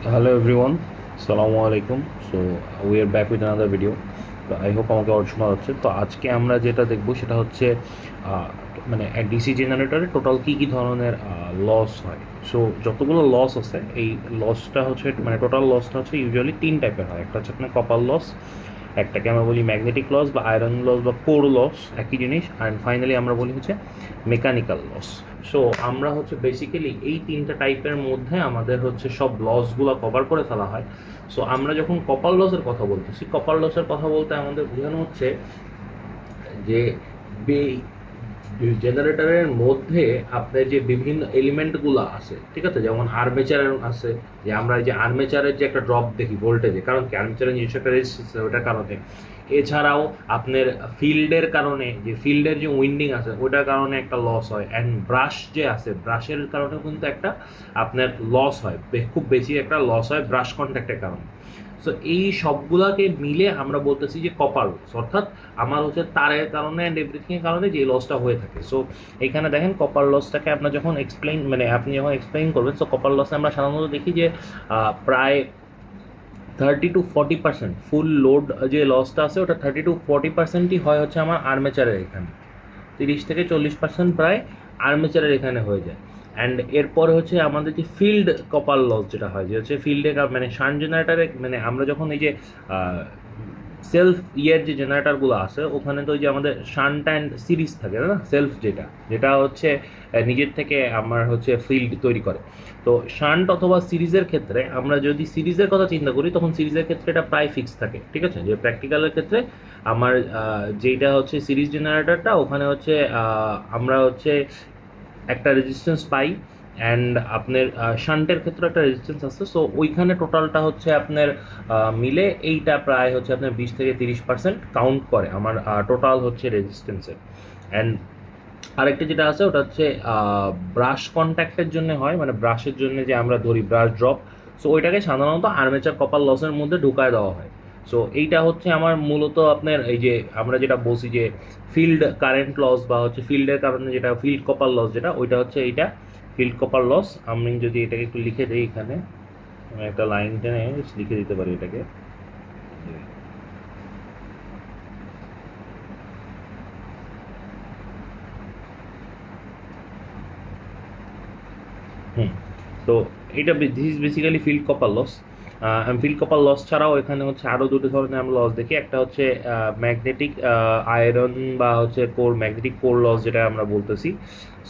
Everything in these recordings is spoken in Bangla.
Hello everyone, Assalamu alaikum. So we are back with another video. তো আই হোপ আমাকে অর্ড শোনা যাচ্ছে। তো আজকে আমরা যেটা দেখব সেটা হচ্ছে আহ, মানে ডিসি জেনারেটরে টোটাল কী কী ধরনের লস হয়। সো যতগুলো লস আছে এই লসটা হচ্ছে মানে টোটাল লসটা হচ্ছে ইউজুয়ালি তিন টাইপের হয়। একটা হচ্ছে আপনার কপার লস, একটাকে আমরা বলি ম্যাগনেটিক লস বা আয়রন লস বা কোর লস, একই জিনিস। অ্যান্ড ফাইনালি আমরা বলি হচ্ছে মেকানিক্যাল লস। সো আমরা হচ্ছে বেসিক্যালি এই তিনটা টাইপের মধ্যে আমাদের হচ্ছে সব লসগুলো কভার করে ফেলা হয়। সো আমরা যখন কপার লসের কথা বলতেছি, কপার লসের কথা বলতে আমাদের বোঝানো হচ্ছে যে জেনারেটরের মধ্যে আপনার যে বিভিন্ন এলিমেন্টগুলো আছে, ঠিক আছে, যেমন আর্মেচারের আছে, যে আমরা এই যে আর্মেচারের যে একটা ড্রপ দেখি ভোল্টেজে, কারণ কি আর্মেচারের নিজস্ব একটা রেজিস্ট্যান্স ওটার কারণে। এছাড়াও আপনার ফিল্ডের কারণে, যে ফিল্ডের যে উইন্ডিং আছে ওটার কারণে একটা লস হয়। অ্যান্ড ব্রাশ যে আছে ব্রাশের কারণেও কিন্তু একটা আপনার লস হয়, খুব বেশি একটা লস হয় ব্রাশ কন্ট্যাক্টের কারণে। সো এই সবগুলাকে মিলে আমরা বলতেছি যে কপার লস, অর্থাৎ আমার হচ্ছে তারের কারণে অ্যান্ড এভরিথিংয়ের কারণে যে লসটা হয়ে থাকে। সো এখানে দেখেন কপার লসটাকে আপনার যখন এক্সপ্লেইন মানে আপনি যখন এক্সপ্লেইন করবেন, সো কপার লসে আমরা সাধারণত দেখি যে প্রায় 30 to 40% ফুল লোড যে লসটা আছে ওটা 30 to 40%ই হয় হচ্ছে আমার আর্মেচারের এখানে, 30 থেকে 40% প্রায় আর্মেচারের এখানে হয়ে যায়। অ্যান্ড এরপরে হচ্ছে আমাদের যে ফিল্ড কপার লস যেটা হয়, যে হচ্ছে ফিল্ডে মানে শান্ট জেনারেটারে, মানে আমরা যখন এই যে সেলফ ইয়ের যে জেনারেটারগুলো আছে ওখানে তো ওই যে আমাদের শান্ট অ্যান্ড সিরিজ থাকে না, সেলফ যেটা যেটা হচ্ছে নিজের থেকে আমার হচ্ছে ফিল্ড তৈরি করে। তো শান্ট অথবা সিরিজের ক্ষেত্রে আমরা যদি সিরিজের কথা চিন্তা করি তখন সিরিজের ক্ষেত্রে এটা প্রায় ফিক্স থাকে, ঠিক আছে। যে প্র্যাকটিক্যালের ক্ষেত্রে আমার যেটা হচ্ছে সিরিজ জেনারেটরটা ওখানে হচ্ছে আমরা হচ্ছে একটা রেজিস্ট্যান্স পাই। অ্যান্ড আপনার শান্টের ক্ষেত্রে একটা রেজিস্ট্যান্স আছে। সো ওইখানে টোটালটা হচ্ছে আপনার মিলে এইটা প্রায় হচ্ছে আপনার 20 থেকে 30% কাউন্ট করে আমার টোটাল হচ্ছে রেজিস্ট্যান্সের। অ্যান্ড আরেকটা যেটা আছে ওটা হচ্ছে ব্রাশ কন্ট্যাক্টের জন্য হয়, মানে ব্রাশের জন্য যে আমরা ধরি ব্রাশ ড্রপ। সো ওইটাকে সাধারণত আর্মেচার কপার লসের মধ্যে ঢুকায় দেওয়া হয়। সো এইটা হচ্ছে আমার মূলত আপনার এই যে আমরা যেটা বলছি যে ফিল্ড কারেন্ট লস বা হচ্ছে ফিল্ডের কারণে যেটা ফিল্ড কপার লস, যেটা ওইটা হচ্ছে এইটা ফিল্ড কপার লস। আমি যদি এটাকে একটু লিখে দিই এখানে, আমি একটা লাইন টেনে লিখে দিতে পারি এটাকে। হুম। তো এটা this is basically field copper loss. Field copper loss ছাড়াও এখানে হচ্ছে আরও দুটো ধরনের আমরা লস দেখি। একটা হচ্ছে ম্যাগনেটিক আয়রন বা হচ্ছে কোর, ম্যাগনেটিক কোর লস যেটা আমরা বলতেছি।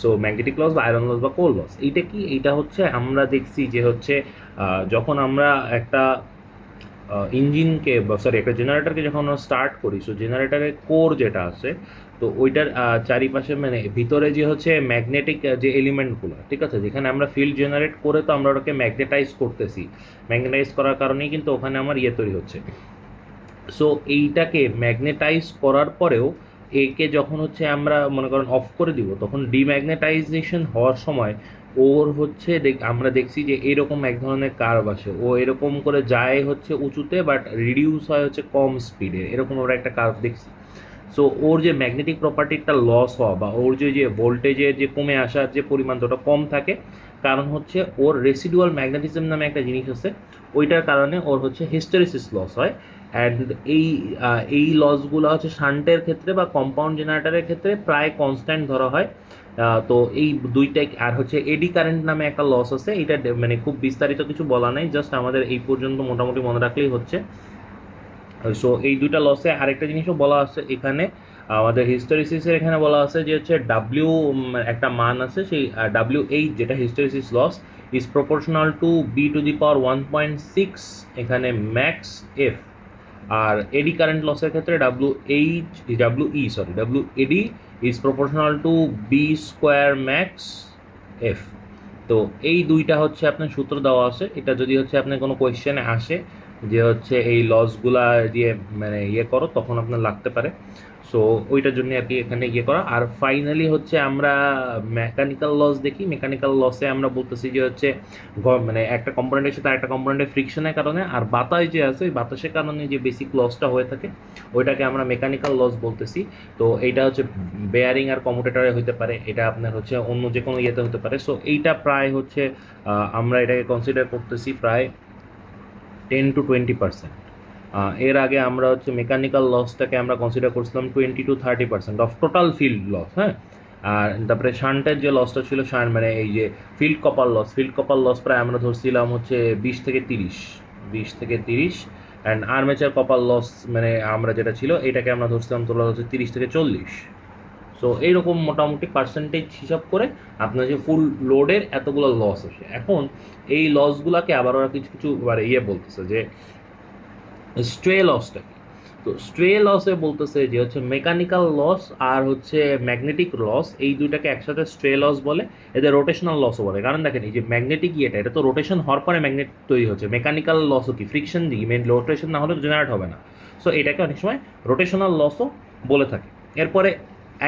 সো ম্যাগনেটিক লস বা আয়রন লস বা কোর লস এইটা কি, এইটা হচ্ছে আমরা দেখছি যে হচ্ছে যখন আমরা একটা ইঞ্জিনকে বা সরি একটা জেনারেটরকে যখন আমরা স্টার্ট করি, সো জেনারেটরের কোর যেটা আছে, তো ওইটার চারিপাশে মানে ভিতরে যে হচ্ছে ম্যাগনেটিক যে এলিমেন্টগুলো, ঠিক আছে, যেখানে আমরা ফিল্ড জেনারেট করে তো আমরা ওটাকে ম্যাগনেটাইজ করতেছি। ম্যাগনেটাইজ করার কারণেই কিন্তু ওখানে আমার ইয়ে তৈরি হচ্ছে। সো এইটাকে ম্যাগনেটাইজ করার পরেও একে যখন হচ্ছে আমরা মনে করেন অফ করে দিব, তখন ডিম্যাগনেটাইজেশন হওয়ার সময় ওর হচ্ছে আমরা দেখছি যে এরকম এক ধরনের কার্ভ আসে, ও এরকম করে যায় হচ্ছে উঁচুতে বাট রিডিউস হয় হচ্ছে কম স্পিডে, এরকম আমরা একটা কার্ভ দেখছি। সো ওর যে ম্যাগনেটিক প্রপার্টিটা লস হওয়া বা ওর যে যে ভোল্টেজের যে কমে আসার যে পরিমাণটা কম থাকে, কারণ হচ্ছে ওর রেসিডুয়াল ম্যাগনেটিজম নামে একটা জিনিস আছে, ওইটার কারণে ওর হচ্ছে হিস্টেরিসিস লস হয়। অ্যান্ড এই লসগুলো হচ্ছে শান্টের ক্ষেত্রে বা কম্পাউন্ড জেনারেটরের ক্ষেত্রে প্রায় কনস্ট্যান্ট ধরা হয়। তো এই দুইটাই, আর হচ্ছে এডি কারেন্ট নামে একটা লস আছে, এটা মানে খুব বিস্তারিত কিছু বলা নাই, জাস্ট আমাদের এই পর্যন্ত মোটামুটি মনে রাখলেই হচ্ছে। সো এই দুইটা লসে আরেকটা জিনিসও বলা আছে এখানে, আমাদের হিস্টোরিসিসের এখানে বলা আছে যে হচ্ছে ডাব্লিউ একটা মান আছে, সেই WH যেটা hysteresis loss is proportional to B⁴ 1.6 এখানে ম্যাক্স এফ। আর এডি কারেন্ট লসের ক্ষেত্রে WED is proportional to B² max F. তো এই দুইটা হচ্ছে আপনার সূত্র দেওয়া আছে, এটা যদি হচ্ছে আপনার কোনো কোয়েশ্চেনে আসে যে হচ্ছে এই লসগুলা দিয়ে মানে ইয়ে করো, তখন আপনার লাগতে পারে। সো ওইটার জন্য আর কি এখানে ইয়ে করা। আর ফাইনালি হচ্ছে আমরা মেকানিক্যাল লস দেখি। মেকানিক্যাল লসে আমরা বলতেছি যে হচ্ছে মানে একটা কম্পোনেন্টের সাথে একটা কম্পোনেন্টের ফ্রিকশনের কারণে আর বাতাস যে আছে ওই বাতাসের কারণে যে বেসিক লসটা হয়ে থাকে ওইটাকে আমরা মেকানিক্যাল লস বলতেছি। তো এইটা হচ্ছে বেয়ারিং আর কমুটেটরে হতে পারে, এটা আপনার হচ্ছে অন্য যে কোনো ইয়েতে হতে পারে। সো এইটা প্রায় হচ্ছে আমরা এটাকে কনসিডার করতেছি প্রায় 10 to 20%। এর আগে আমরা হচ্ছে মেকানিক্যাল লসটাকে আমরা কনসিডার করছিলাম 20 to 30% of total field loss, হ্যাঁ। আর তারপরে শান্টের যে লসটা ছিল মানে এই যে ফিল্ড কপার লস প্রায় আমরা ধরছিলাম হচ্ছে 20 থেকে 30 অ্যান্ড আর্মেচার কপার লস মানে আমরা যেটা ছিল এটাকে আমরা ধরছিলাম তোলা হচ্ছে 30 থেকে 40। সো এইরকম মোটামুটি পার্সেন্টেজ হিসাব করে আপনার যে ফুল লোডের এতগুলো লস আসে। এখন এই লসগুলোকে আবার ওরা কিছু কিছু বলতেছে যে স্ট্রে লসটা কি। তো স্ট্রে লসে বলতেছে যে হচ্ছে মেকানিক্যাল লস আর হচ্ছে ম্যাগনেটিক লস, এই দুইটাকে একসাথে স্ট্রে লস বলে, এদের রোটেশনাল লসও বলে। কারণ দেখেন এই যে ম্যাগনেটিক এটা তো রোটেশন হওয়ার পরে ম্যাগনেট তৈরি হচ্ছে, মেকানিক্যাল লসও কি ফ্রিকশন দিয়ে মেন রোটেশন না হলে জেনারেট হবে না। সো এটাকে অনেক সময় রোটেশনাল লসও বলে থাকে। এরপরে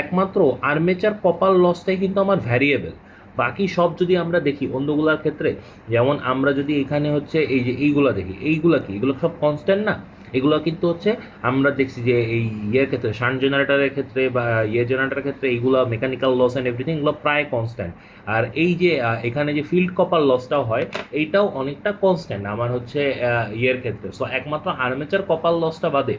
একমাত্র আর্মেচার কপার লসটাই কিন্তু আমার ভ্যারিয়েবল। বাকি সব যদি আমরা দেখি অন্যগুলোর ক্ষেত্রে, যেমন আমরা যদি এখানে হচ্ছে এই যে এইগুলো দেখি, এইগুলো কি, এগুলো সব কনস্ট্যান্ট না। এগুলো কিন্তু হচ্ছে আমরা দেখছি যে এই ইয়ের ক্ষেত্রে শান্ট জেনারেটরের ক্ষেত্রে বা জেনারেটরের ক্ষেত্রে এইগুলো মেকানিক্যাল লস অ্যান্ড এভরিথিং এগুলো প্রায় কনস্ট্যান্ট। আর এই যে এখানে যে ফিল্ড কপার লসটাও হয় এইটাও অনেকটা কনস্ট্যান্ট আমার হচ্ছে ইয়ের ক্ষেত্রে। সো একমাত্র আর্মেচার কপার লসটা বাদে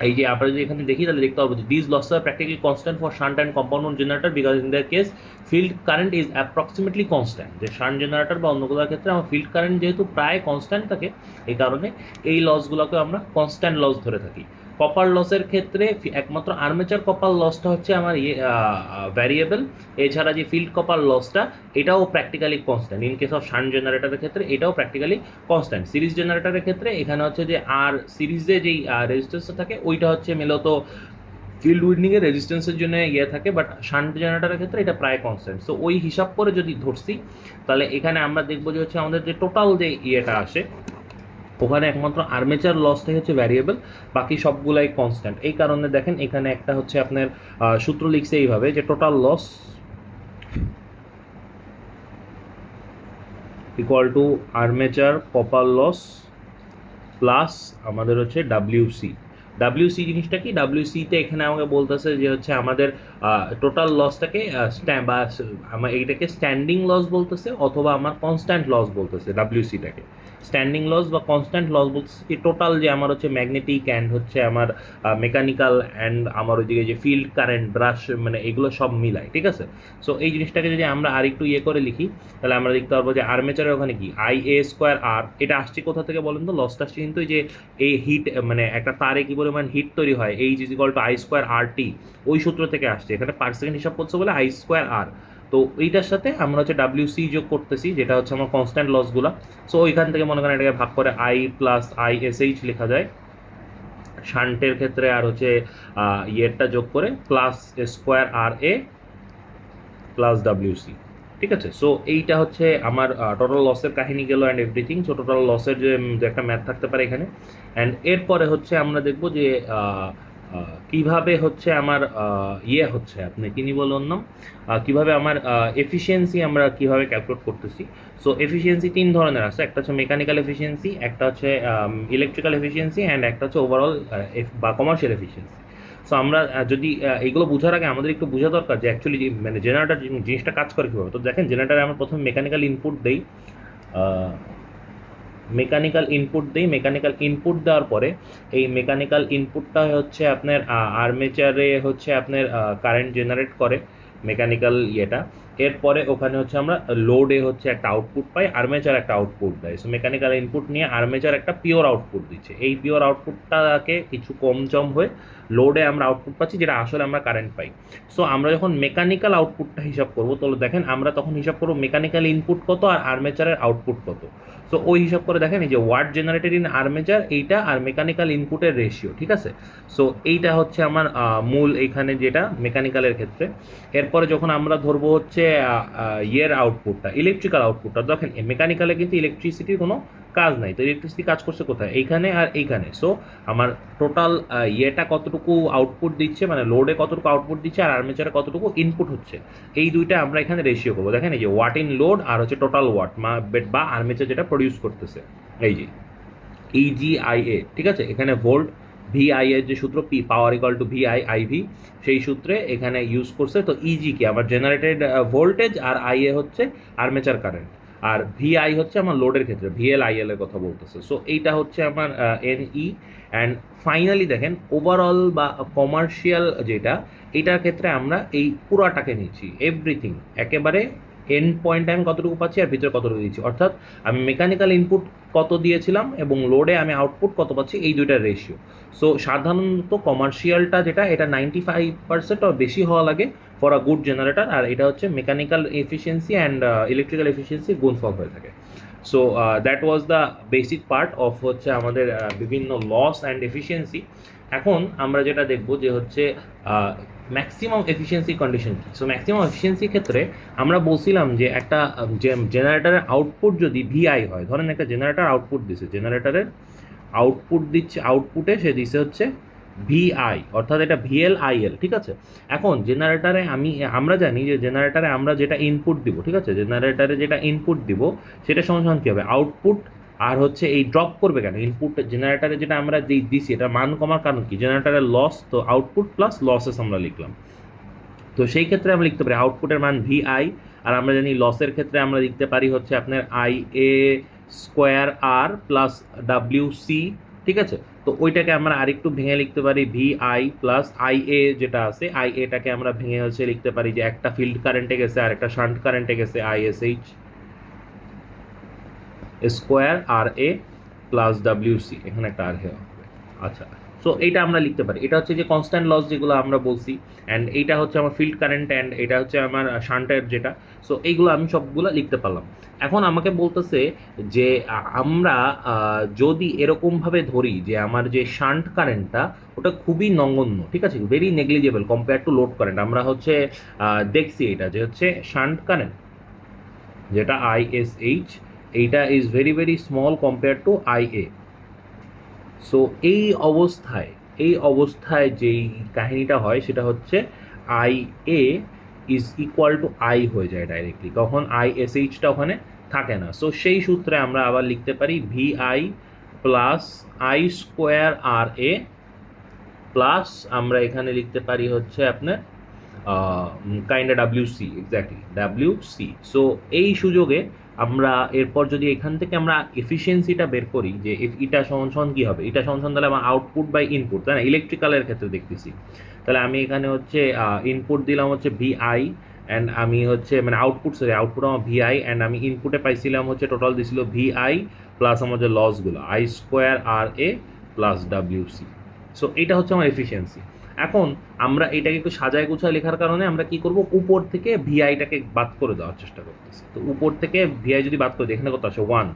এই যে আমরা যদি এখানে দেখি তাহলে দেখতে পাবো যে this losses are practically constant for shunt and compound generator because in their case field current is approximately constant. যে শান্ট জেনারেটর বা অন্যগুলোর ক্ষেত্রে আমার ফিল্ড কারেন্ট যেহেতু প্রায় কনস্ট্যান্ট থাকে, এই কারণে এই লসগুলোকে আমরা কনস্ট্যান্ট লস ধরে থাকি। কপার লসের ক্ষেত্রে একমাত্র আর্মেচার কপার লসটা হচ্ছে আমার ভ্যারিয়েবল। এছাড়া যে ফিল্ড কপার লসটা এটাও practically constant. In case of shunt জেনারেটরের ক্ষেত্রে এটাও প্র্যাকটিক্যালি কনস্ট্যান্ট। সিরিজ জেনারেটরের ক্ষেত্রে এখানে হচ্ছে যে আর সিরিজে যেই রেজিস্ট্যান্সটা থাকে ওইটা হচ্ছে মূলত ফিল্ড উইন্ডিংয়ের রেজিস্ট্যান্সের জন্য থাকে, বাট শান্ট জেনারেটরের ক্ষেত্রে এটা প্রায় কনস্ট্যান্ট। সো ওই হিসাব করে যদি ধরছি তাহলে এখানে আমরা দেখবো যে হচ্ছে আমাদের যে টোটাল যে আসে ওখানে একমাত্র আর্মেচার লসটাই হচ্ছে ভ্যারিয়েবল, বাকি সবগুলাই কনস্ট্যান্ট। এই কারণে দেখেন এখানে একটা হচ্ছে আপনার সূত্র লিখছে এইভাবে যে total loss equal to armature copper loss plus আমাদের হচ্ছে ডাব্লিউসি জিনিসটা কি, ডাব্লিউসিতে এখানে আমাকে বলতেছে যে হচ্ছে আমাদের টোটাল লসটাকে বা আমার এইটাকে স্ট্যান্ডিং লস বলতেছে অথবা আমার কনস্ট্যান্ট লস বলতেছে। ডাব্লিউসিটাকে স্ট্যান্ডিং লস বা কনস্ট্যান্ট লস বলতেছে কি টোটাল যে আমার হচ্ছে ম্যাগনেটিক অ্যান্ড হচ্ছে আমার মেকানিক্যাল অ্যান্ড আমার ওইদিকে যে ফিল্ড কারেন্ট ব্রাশ মানে এগুলো সব মিলায়, ঠিক আছে। সো এই জিনিসটাকে যদি আমরা আরেকটু করে লিখি তাহলে আমরা দেখতে পারবো যে আর্মেচারের ওখানে কি IA²R, এটা আসছে কোথা থেকে বলেন তো, লসটা আসছে কিন্তু এই যে এই হিট মানে একটা তারে কি পরিমাণ হিট তৈরি হয় H = I²RT, ওই সূত্র থেকে আসছে। এখানে পার সেকেন্ড হিসাব করছে বলে I²R। তো এইটার সাথে আমরা হচ্ছে WC যোগ করতেছি যেটা হচ্ছে আমার কনস্ট্যান্ট লসগুলো। সো ওইখান থেকে মনে করেন এটাকে ভাগ করে I + ISH লেখা যায় শান্টের ক্ষেত্রে, আর হচ্ছে ইয়েরটা যোগ করে +² WC, ঠিক আছে। সো এইটা হচ্ছে আমার টোটাল লসের কাহিনী গেল অ্যান্ড এভরিথিং। সো টোটাল লসের যে একটা ম্যাথ থাকতে পারে এখানে। অ্যান্ড এরপরে হচ্ছে আমরা দেখব যে কিভাবে হচ্ছে আমার হচ্ছে আপনি কিনি বলুন না, কীভাবে আমার এফিসিয়েন্সি আমরা কীভাবে ক্যালকুলেট করতেছি। সো এফিসিয়েন্সি তিন ধরনের আছে, একটা হচ্ছে মেকানিক্যাল এফিসিয়েন্সি, একটা হচ্ছে ইলেকট্রিক্যাল এফিসিয়েন্সি অ্যান্ড একটা হচ্ছে ওভারঅল বা কমার্শিয়াল এফিসিয়েন্সি। সো আমরা যদি এগুলো বোঝার আগে আমাদের একটু বোঝা দরকার যে অ্যাকচুয়ালি মানে জেনারেটর জিনিসটা কাজ করে কীভাবে। তো দেখেন জেনারেটারে আমরা প্রথমে মেকানিক্যাল ইনপুট দিই, মেকানিক্যাল ইনপুট দেওয়ার পরে এই মেকানিক্যাল ইনপুটটা হচ্ছে আপনার আর্মেচারে হচ্ছে আপনার কারেন্ট জেনারেট করে মেকানিক্যাল এরপরে ওখানে হচ্ছে আমরা লোডে হচ্ছে একটা আউটপুট পাই, আর্মেচার একটা আউটপুট দেয়। সো মেকানিক্যাল ইনপুট নিয়ে আর্মেচার একটা পিওর আউটপুট দিচ্ছে, এই পিওর আউটপুটটাকে কিছু কম হয়ে লোডে আমরা আউটপুট পাচ্ছি যেটা আসলে আমরা কারেন্ট পাই। সো আমরা যখন মেকানিক্যাল আউটপুটটা হিসাব করবো তাহলে দেখেন আমরা তখন হিসাব করবো মেকানিক্যাল ইনপুট কত আর আর্মেচারের আউটপুট কত। সো ওই হিসাব করে দেখেন এই যে ওয়াট জেনারেটেড ইন আর্মেচার এইটা আর মেকানিক্যাল ইনপুটের রেশিও, ঠিক আছে। সো এইটা হচ্ছে আমার মূল এইখানে যেটা মেকানিক্যালের ক্ষেত্রে। এরপরে যখন আমরা ধরবো হচ্ছে আউটপুটটা, ইলেকট্রিক্যাল আউটপুটটা, দেখেন মেকানিক্যালে কিন্তু ইলেকট্রিসিটির কোনো কাজ নাই, তো ইলেকট্রিসিটি কাজ করছে কোথায়, এইখানে আর এইখানে। সো আমার টোটাল কতটুকু আউটপুট দিচ্ছে মানে লোডে কতটুকু আউটপুট দিচ্ছে আর আর্মেচারে কতটুকু ইনপুট হচ্ছে, এই দুইটা আমরা এখানে রেশিও করবো। দেখেন এই যে ওয়াট ইন লোড আর হচ্ছে টোটাল ওয়াট বা আর্মেচার যেটা প্রডিউস করতেছে, এই যে EGIA, ঠিক আছে। এখানে ভোল্ট VI এর যে সূত্র P পাওয়ার = VI IV, সেই সূত্রে এখানে ইউজ করছে। তো ইজি কি আমার জেনারেটেড ভোল্টেজ আর IA হচ্ছে আর্মেচার কারেন্ট। আর ভিআই হচ্ছে আমার লোডের ক্ষেত্রে, ভিএল আইএল এর কথা বলতেছে। সো এইটা হচ্ছে আমার এনই। অ্যান্ড ফাইনালি দেখেন ওভারঅল বা কমার্শিয়াল যেটা, এটার ক্ষেত্রে আমরা এই পুরাটাকে নিচ্ছি, এভরিথিং একেবারে এন্ড পয়েন্টে আমি কতটুকু পাচ্ছি আর ভিতরে কতটুকু দিচ্ছি, অর্থাৎ আমি মেকানিক্যাল ইনপুট কত দিয়েছিলাম এবং লোডে আমি আউটপুট কত পাচ্ছি, এই দুইটার রেশিও। সো সাধারণত কমার্শিয়ালটা যেটা, এটা 95% আর বেশি হওয়া লাগে ফর আ গুড জেনারেটর, আর এটা হচ্ছে mechanical efficiency and electrical efficiency গুণফল হয়ে থাকে। So that was the basic part of হচ্ছে আমাদের বিভিন্ন লস অ্যান্ড এফিসিয়েন্সি। এখন আমরা যেটা দেখব যে হচ্ছে ম্যাক্সিমাম এফিসিয়েন্সি কন্ডিশন কী। সো ম্যাক্সিমাম এফিসিয়েন্সির ক্ষেত্রে আমরা বলছিলাম যে একটা জেনারেটারের আউটপুট যদি ভিআই হয়, ধরেন একটা জেনারেটর আউটপুট দিছে, জেনারেটরের আউটপুট দিচ্ছে, আউটপুটে সে দিছে হচ্ছে ভিআই, অর্থাৎ এটা ভিএল আইএল, ঠিক আছে। এখন জেনারেটারে আমরা জানি যে জেনারেটারে আমরা যেটা ইনপুট দিব, ঠিক আছে, জেনারেটারে যেটা ইনপুট দিব সেটা সমান কী হবে, আউটপুট। আর হচ্ছে এই ড্রপ করবে কেন, ইনপুট জেনারেটারে যেটা আমরা দিছি এটা মান কমার কারণ কি, জেনারেটারের লস, তো আউটপুট প্লাস লসেস আমরা লিখলাম। তো সেই ক্ষেত্রে আমরা লিখতে পারি আউটপুটের মান ভিআই, আর আমরা জানি লসের ক্ষেত্রে আমরা লিখতে পারি হচ্ছে আপনার I A square R plus W C, ঠিক আছে। তো ওইটাকে আমরা আরেকটু ভেঙে লিখতে পারি ভিআই প্লাস আই এ, যেটা আছে আই এটাকে আমরা ভেঙে হচ্ছে লিখতে পারি যে একটা ফিল্ড কারেন্টে গেছে আর একটা শান্ট কারেন্টে গেছে, আইএসএইচ square R A plus W C, এখানে একটা আর হবে। আচ্ছা, সো এইটা আমরা লিখতে পারি, এটা হচ্ছে যে কনস্ট্যান্ট লস যেগুলো আমরা বলছি, অ্যান্ড এইটা হচ্ছে আমার ফিল্ড কারেন্ট, অ্যান্ড এটা হচ্ছে আমার শান্টের যেটা। সো এইগুলো আমি সবগুলো লিখতে পারলাম। এখন আমাকে বলতেছে যে আমরা যদি এরকমভাবে ধরি যে আমার যে শান্ট কারেন্টটা ওটা খুবই নগণ্য, ঠিক আছে, very negligible compare to load current. আমরা হচ্ছে দেখছি এটা যে হচ্ছে শান্ট কারেন্ট যেটা আইএসএইচ, এইটা is very very small compare to IA. So এই অবস্থায় যেই কাহিনীটা হয় সেটা হচ্ছে I A is equal two I হয়ে যায় ডাইরেক্টলি, তখন আইএসএইচটা ওখানে থাকে না। সো সেই সূত্রে আমরা আবার লিখতে পারি VI plus I square R A plus আমরা এখানে লিখতে পারি হচ্ছে আপনার kind W C, exactly W C. So এই সুযোগে আমরা এরপর যদি এখান থেকে আমরা এফিসিয়েন্সিটা বের করি যে এটা সমান কী হবে, এটা সমান তাহলে আমার আউটপুট বাই ইনপুট, তাই না, ইলেকট্রিক্যালের ক্ষেত্রে দেখতেছি। তাহলে আমি এখানে হচ্ছে ইনপুট দিলাম হচ্ছে ভিআই, অ্যান্ড আমি হচ্ছে মানে আউটপুট আমার ভিআই, অ্যান্ড আমি ইনপুটে পাইছিলাম হচ্ছে টোটাল দিছিল ভিআই প্লাস আমার যে লসগুলো I square R A plus W C. So এটা হচ্ছে আমার এফিসিয়েন্সি। এখন আমরা এটাকে একটু সাজায় গুছায় লেখার কারণে আমরা কি করব, উপর থেকে ভিআইটাকে বাদ করে দেওয়ার চেষ্টা করতেছি। তো উপর থেকে ভিআই যদি বাদ করে দিই, এখানে কত আসে 1,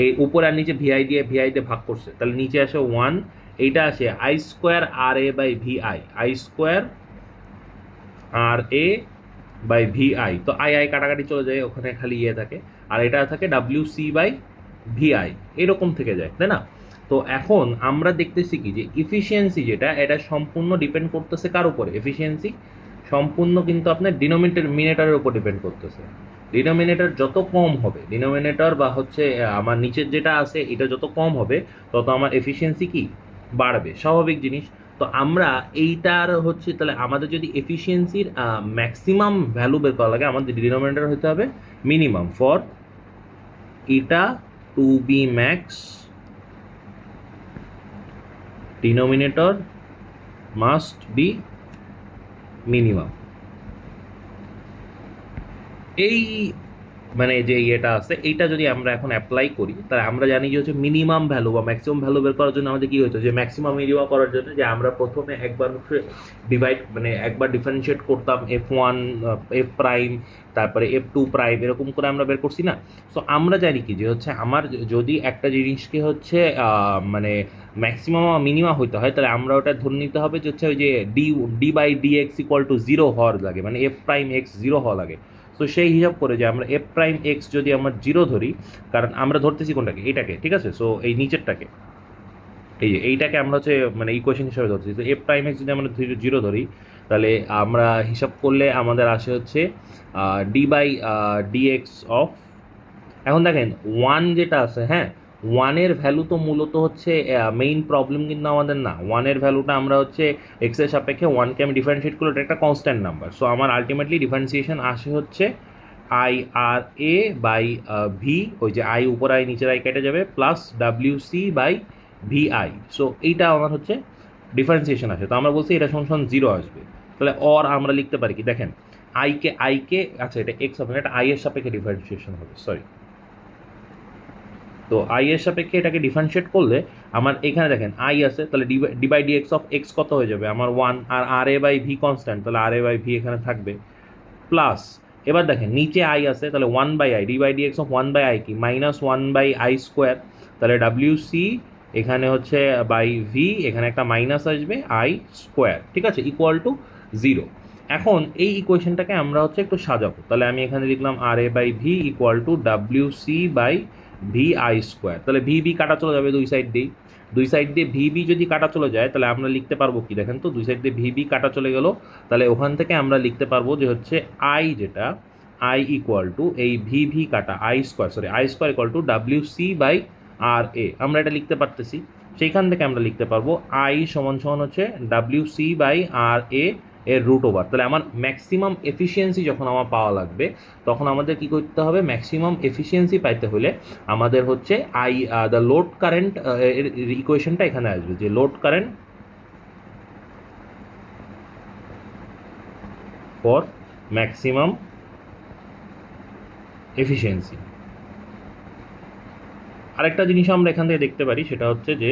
এই উপর আর নিচে ভিআই দিয়ে ভাগ করছে, তাহলে নিচে আসে 1, এইটা আসে I square R A by VI, I square R A by VI. তো আই কাটাকাটি চলে যায়, ওখানে খালি ইয়ে থাকে, আর এটা থাকে ডাব্লিউ সি বাই ভিআই, এরকম থেকে যায়, তাই না। তো এখন আমরা দেখতেছি কি যে এফিসিয়েন্সি যেটা, এটা সম্পূর্ণ ডিপেন্ড করতেছে কার উপরে, এফিসিয়েন্সি সম্পূর্ণ কিন্তু আপনার ডিনোমিনেটরের উপর ডিপেন্ড করতেছে। ডিনোমিনেটর যত কম হবে, ডিনোমিনেটর বা হচ্ছে আমার নিচের যেটা আছে এটা যত কম হবে তত আমার এফিসিয়েন্সি কি বাড়বে, স্বাভাবিক জিনিস। তো আমরা এইটার হচ্ছে তাহলে আমাদের যদি এফিসিয়েন্সির ম্যাক্সিমাম ভ্যালু বের করা লাগে, আমাদের ডিনোমিনেটর হতে হবে মিনিমাম, ফর এটা to be max denominator must be minimum। এই মানে যে ইয়েটা আছে এইটা যদি আমরা এখন অ্যাপ্লাই করি, তাহলে আমরা জানি যে হচ্ছে মিনিমাম ভ্যালু বা ম্যাক্সিমাম ভ্যালু বের করার জন্য আমাদের কী হতো, যে ম্যাক্সিমাম মিনিমাম করার জন্য যে আমরা প্রথমে একবার হচ্ছে একবার ডিফারেন্সিয়েট করতাম F1 এফ প্রাইম, তারপরে F2 প্রাইম, এরকম করে আমরা বের করছি না। সো আমরা জানি কি যে হচ্ছে আমার যদি একটা জিনিসকে হচ্ছে মানে ম্যাক্সিমাম মিনিমাম হইতে হয়, তাহলে আমরা ওটা ধরে নিতে হবে যে হচ্ছে ওই যে D by D X equal to 0 হওয়ার লাগে, মানে এফ প্রাইম এক্স 0 হওয়া লাগে। তো সেই হিসাব করে যে আমরা এফ প্রাইম এক্স যদি আমরা 0 ধরি, কারণ আমরা ধরতেছি কোনটাকে, এইটাকে, ঠিক আছে। সো এই নিচেরটাকে, এইটাকে আমরা হচ্ছে মানে ইকুয়েশন হিসাবে ধরছি। তো এফ প্রাইম এক্স যদি আমরা 0 ধরি, তাহলে আমরা হিসাব করলে আমাদের আসে হচ্ছে d by D x of, এখন দেখেন 1 যেটা আছে, হ্যাঁ 1-এর ভ্যালু তো মূলত হচ্ছে মেইন প্রবলেম কিন্তু আমাদের না। 1-এর ভ্যালুটা আমরা হচ্ছে এক্সের সাপেক্ষে 1কে আমি ডিফারেন্সিয়েট করলে এটা একটা কনস্ট্যান্ট নাম্বার। সো আমার আলটিমেটলি ডিফারেন্সিয়েশন আসে হচ্ছে I R A by V, ওই যে আই উপর আই নিচের আই কেটে যাবে, plus W C by V I. So এইটা আমার হচ্ছে ডিফারেন্সিয়েশন আসে, তো আমরা বলছি এটা সমান জিরো আসবে। তাহলে অর আমরা লিখতে পারি কি, দেখেন আইকে আচ্ছা এটা এক্স হবে না, এটা আই এর সাপেক্ষে ডিফারেন্সিয়েশন হবে, সরি। তো আই এর সাপেক্ষে এটাকে ডিফারেন্সিয়েট করলে আমার এখানে দেখেন আই আছে, তাহলে d by D x of x কত হয়ে যাবে আমার 1, আর R A by V constant, তাহলে আর এ বাই ভি এখানে থাকবে, প্লাস এবার দেখেন নিচে আই আছে, তাহলে 1 by I, d by D x of 1 by I কি মাইনাস 1 বাই আই স্কোয়ার, তাহলে ডাব্লিউ সি এখানে হচ্ছে বাই ভি, এখানে একটা মাইনাস আসবে আই স্কোয়ার, ঠিক আছে, ইকুয়াল টু জিরো। এখন এই ইকুয়েশনটাকে আমরা হচ্ছে একটু সাজাবো, তাহলে আমি এখানে লিখলাম R A by V equal to W C by V I square, তাহলে ভি ভি কাটা চলে যাবে দুই সাইড দিয়ে ভি ভি যদি কাটা চলে যায় তাহলে আমরা লিখতে পারবো কি, দেখেন তো দুই সাইড দিয়ে ভি ভি কাটা চলে গেল, তাহলে ওখান থেকে আমরা লিখতে পারবো যে হচ্ছে আই, যেটা আই ইকুয়াল টু এই ভি ভি কাটা I square equal to W C by R A, আমরা এটা লিখতে পারতেছি। সেইখান থেকে আমরা লিখতে পারবো আই সমান সমান হচ্ছে ডাব্লিউ সি বাই আর এ এর রুট ওভার। তাহলে আমার ম্যাক্সিমাম এফিসিয়েন্সি যখন আমার পাওয়া লাগবে তখন আমাদের কি করতে হবে, ম্যাক্সিমাম এফিসিয়েন্সি পাইতে হলে আমাদের হচ্ছে আই দ্য লোড কারেন্ট এর ইকুয়েশনটা এখানে আসবে, যে load current for maximum efficiency. আরেকটা জিনিস আমরা এখান থেকে দেখতে পারি, সেটা হচ্ছে যে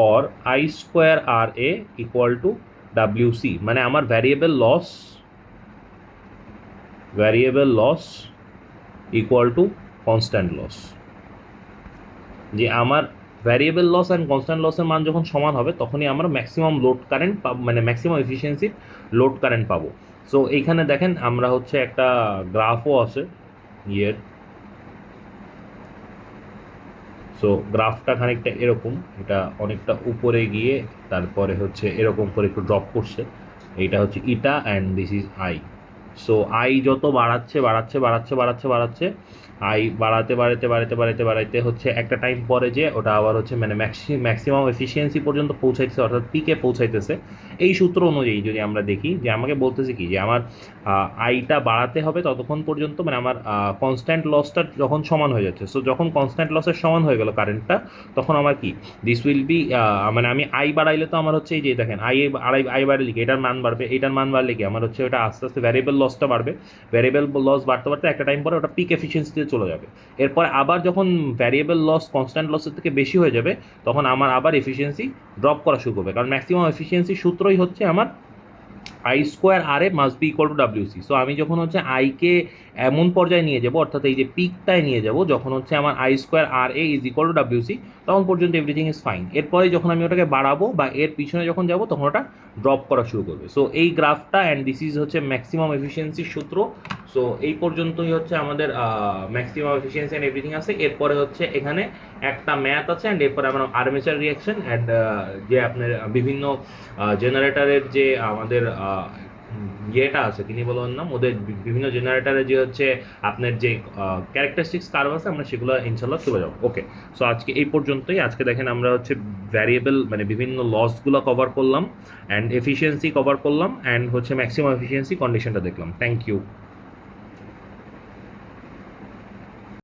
or I square R A equal to W C, মানে আমার variable loss equal to constant loss, যে আমার ভ্যারিয়েবল লস অ্যান্ড কনস্ট্যান্ট লসের মান যখন সমান হবে তখনই আমরা ম্যাক্সিমাম লোড কারেন্ট মানে ম্যাক্সিমাম এফিসিয়েন্সির লোড কারেন্ট পাবো। সো এইখানে দেখেন আমরা হচ্ছে একটা গ্রাফও আছে ইয়ের, সো গ্রাফটা খানিকটা এরকম, এটা অনেকটা উপরে গিয়ে তারপরে হচ্ছে এরকম করে একটু ড্রপ করছে, এইটা হচ্ছে eta and this is I. So I যত বাড়াচ্ছে আই বাড়াতে হচ্ছে একটা টাইম পরে যে ওটা আবার হচ্ছে মানে ম্যাক্সিমাম এফিসিয়েন্সি পর্যন্ত পৌঁছাইতেছে, অর্থাৎ পিকে পৌঁছাইতেছে। এই সূত্র অনুযায়ী যদি আমরা দেখি যে আমাকে বলতেছে কি যে আমার আইটা বাড়াতে হবে ততক্ষণ পর্যন্ত, মানে আমার কনস্ট্যান্ট লসটা যখন সমান হয়ে যাচ্ছে। সো যখন কনস্ট্যান্ট লসের সমান হয়ে গেল কারেন্টটা, তখন আমার কি দিস উইল বি, মানে আমি আই বাড়াইলে তো আমার হচ্ছে এই যে দেখেন আই বাড়ালে কি এটার মান বাড়বে, এটার মান বাড়লে কি আমার হচ্ছে ওটা আস্তে আস্তে ভ্যারিয়েবল লসটা বাড়বে, ভ্যারিয়েবল লস বাড়তে একটা টাইম পরে ওটা পিক এফিসিয়েন্সিতে চলে যাবে। এরপর আবার যখন ভ্যারিয়েবল লস কনস্ট্যান্ট লসের থেকে বেশি হয়ে যাবে তখন আমার আবার এফিসিয়েন্সি ড্রপ করা শুরু করবে, কারণ ম্যাক্সিমাম এফিসিয়েন্সি সূত্রই হচ্ছে আমার I square R A must be equal to W C. So আমি যখন হচ্ছে আইকে এমন পর্যায়ে নিয়ে যাব, অর্থাৎ এই যে পিকটায় নিয়ে যাব যখন হচ্ছে আমার I square R A is equal to W C, তখন পর্যন্ত এভরিথিং ইজ ফাইন। এরপরে যখন আমি ওটাকে বাড়াবো বা এর পিছনে যখন যাব তখন ওটা ড্রপ করা শুরু করবে। সো এই গ্রাফটা অ্যান্ড দিস ইজ হচ্ছে ম্যাক্সিমাম এফিসিয়েন্সির সূত্র। সো এই পর্যন্তই হচ্ছে আমাদের ম্যাক্সিমাম এফিসিয়েন্সি অ্যান্ড এভরিথিং আছে। এরপরে হচ্ছে এখানে একটা ম্যাথ আছে অ্যান্ড এরপরে আমরা আর্মেচার রিয়াকশন অ্যান্ড যে আপনার বিভিন্ন জেনারেটরের যে আমাদের ইয়েটা আছে কিনি বলার নাম, ওদের বিভিন্ন জেনারেটারে যে হচ্ছে আপনার যে ক্যারেক্টারিস্টিক্স কার্ভ আছে আমরা সেগুলো ইনশাল্লাহ চলে যাবো। ওকে, সো আজকে এই পর্যন্তই। আজকে দেখেন আমরা হচ্ছে ভ্যারিয়েবল মানে বিভিন্ন লসগুলো কভার করলাম অ্যান্ড এফিসিয়েন্সি কভার করলাম অ্যান্ড হচ্ছে ম্যাক্সিমাম এফিসিয়েন্সি কন্ডিশনটা দেখলাম। Thank you.